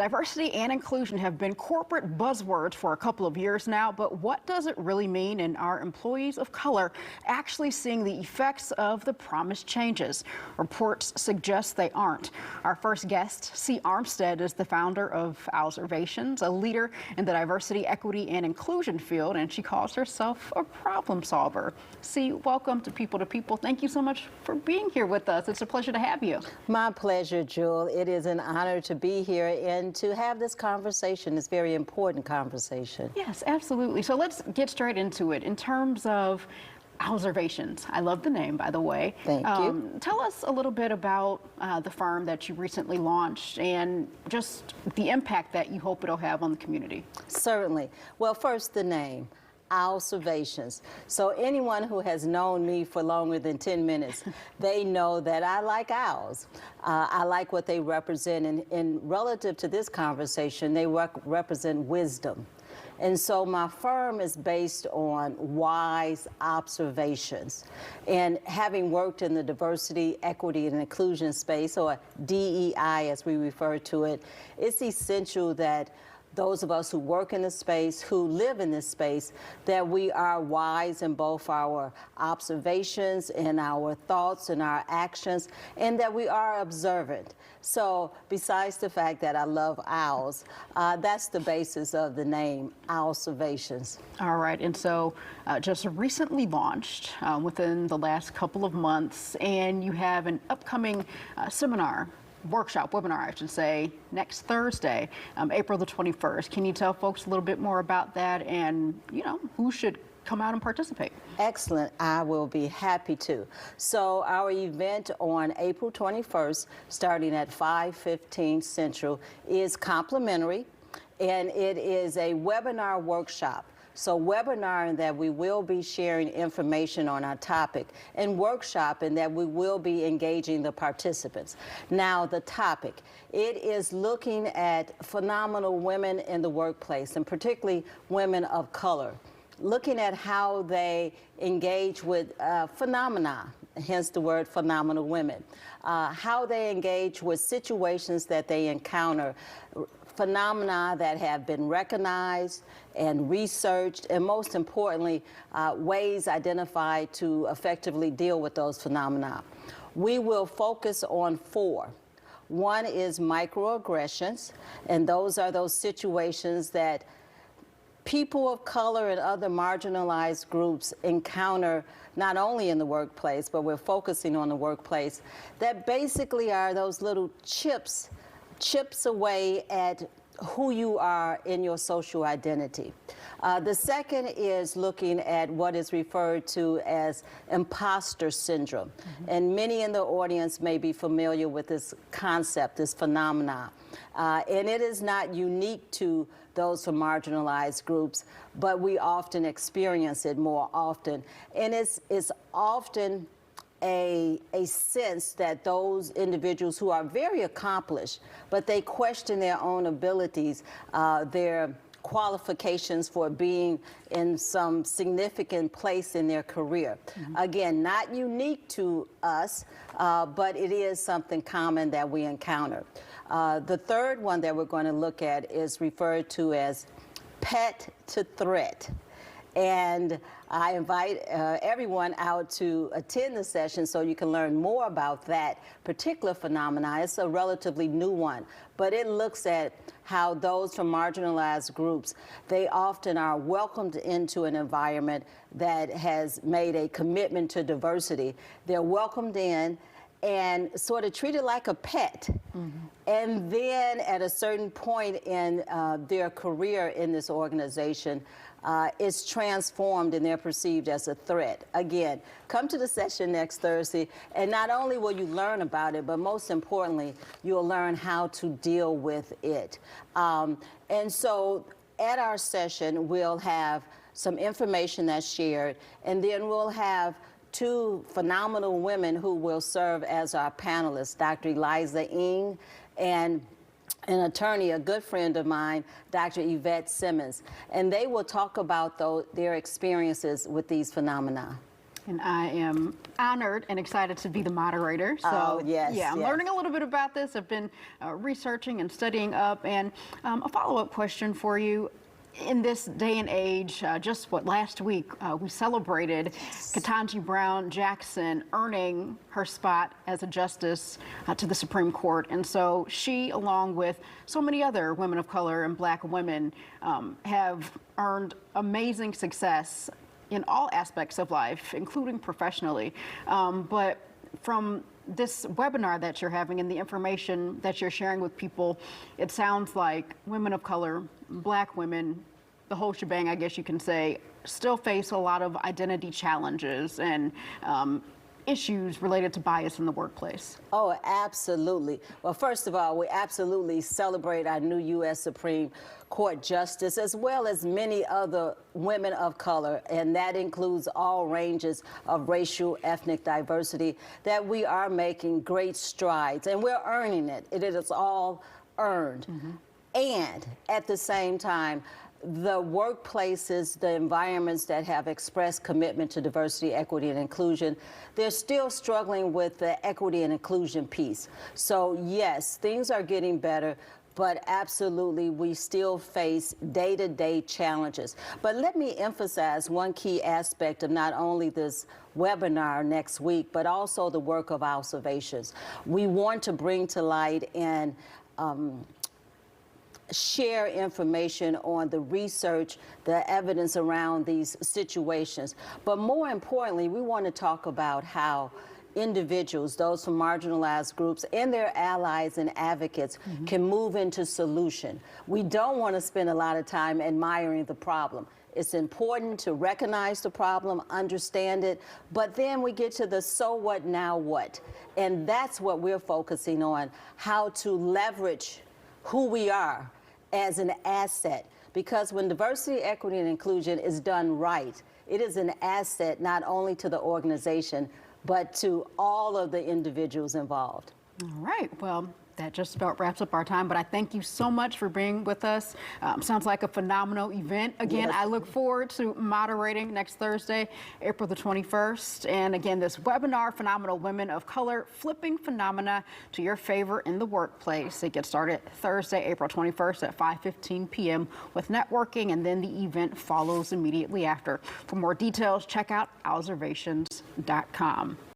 Diversity and inclusion have been corporate buzzwords for a couple of years now, but what does it really mean in our employees of color actually seeing the effects of the promised changes? Reports suggest they aren't. Our first guest, C. Armstead, is the founder of Owlservations, a leader in the diversity, equity, and inclusion field, and she calls herself a problem solver. C, welcome to People to People. Thank you so much for being here with us. It's a pleasure to have you. My pleasure, Jewel. It is an honor to be here and to have this conversation, this very important conversation. Yes, absolutely. So let's get straight into it. In terms of Owlservations, I love the name, by the way. Thank you. Tell us a little bit about the firm that you recently launched and just the impact that you hope it'll have on the community. Certainly. Well, first, the name. Owlservations. So anyone who has known me for longer than 10 minutes, they know that I like owls. I like what they represent, and relative to this conversation, they represent wisdom. And so my firm is based on wise observations. And having worked in the diversity, equity, and inclusion space, or DEI as we refer to it, it's essential that those of us who work in this space, who live in this space, that we are wise in both our observations and our thoughts and our actions, and that we are observant. So besides the fact that I love owls, that's the basis of the name, Owlservations. All right, and so just recently launched within the last couple of months, and you have an upcoming webinar, I should say, next Thursday, April the 21st. Can you tell folks a little bit more about that and, who should come out and participate? Excellent. I will be happy to. So our event on April 21st, starting at 5:15 Central, is complimentary, and it is a webinar workshop. So webinar in that we will be sharing information on our topic, and workshop in that we will be engaging the participants. Now the topic, it is looking at phenomenal women in the workplace, and particularly women of color, looking at how they engage with phenomena, hence the word phenomenal women, how they engage with situations that they encounter, phenomena that have been recognized and researched, and most importantly, ways identified to effectively deal with those phenomena. We will focus on 4. One is microaggressions, and those are those situations that people of color and other marginalized groups encounter not only in the workplace, but we're focusing on the workplace, that basically are those little chips away at who you are in your social identity. The second is looking at what is referred to as imposter syndrome. Mm-hmm. And many in the audience may be familiar with this concept, this phenomena. And it is not unique to those from marginalized groups, but we often experience it more often. And it's often a sense that those individuals who are very accomplished, but they question their own abilities, their qualifications for being in some significant place in their career. Mm-hmm. Again, not unique to us, but it is something common that we encounter. The third one that we're going to look at is referred to as pet to threat. And I invite everyone out to attend the session so you can learn more about that particular phenomenon. It's a relatively new one, but it looks at how those from marginalized groups, they often are welcomed into an environment that has made a commitment to diversity. They're welcomed in and sort of treated like a pet. Mm-hmm. And then at a certain point in their career in this organization, it's transformed and they're perceived as a threat. Again, come to the session next Thursday, and not only will you learn about it, but most importantly, you'll learn how to deal with it. And so at our session, we'll have some information that's shared, and then we'll have 2 phenomenal women who will serve as our panelists, Dr. Eliza Ng and an attorney, a good friend of mine, Dr. Yvette Simmons, and they will talk about their experiences with these phenomena. And I am honored and excited to be the moderator. So, Oh, yes, yeah, I'm yes. learning a little bit about this. I've been researching and studying up. And a follow-up question for you. In this day and age, last week, we celebrated Ketanji Brown Jackson earning her spot as a justice to the Supreme Court. And so she, along with so many other women of color and black women, have earned amazing success in all aspects of life, including professionally. But from this webinar that you're having and the information that you're sharing with people, it sounds like women of color, black women, the whole shebang, I guess you can say, still face a lot of identity challenges and issues related to bias in the workplace. Oh, absolutely. Well, first of all, we absolutely celebrate our new U.S. Supreme Court Justice, as well as many other women of color, and that includes all ranges of racial, ethnic diversity, that we are making great strides, and we're earning it. It is all earned. And at the same time, the workplaces, the environments that have expressed commitment to diversity, equity, and inclusion, they're still struggling with the equity and inclusion piece. So yes, things are getting better, but absolutely we still face day-to-day challenges. But let me emphasize one key aspect of not only this webinar next week, but also the work of observations. We want to bring to light and share information on the research, the evidence around these situations. But more importantly, we want to talk about how individuals, those from marginalized groups and their allies and advocates can move into solution. We don't want to spend a lot of time admiring the problem. It's important to recognize the problem, understand it, but then we get to the so what, now what? And that's what we're focusing on, how to leverage who we are as an asset, because when diversity, equity, and inclusion is done right, it is an asset not only to the organization, but to all of the individuals involved. All right, well, that just about wraps up our time, but I thank you so much for being with us. Sounds like a phenomenal event. Again, Yes. I look forward to moderating next Thursday, April the 21st. And again, this webinar, Phenomenal Women of Color, Flipping Phenomena to Your Favor in the Workplace. It gets started Thursday, April 21st at 5:15 p.m. with networking, and then the event follows immediately after. For more details, check out observations.com.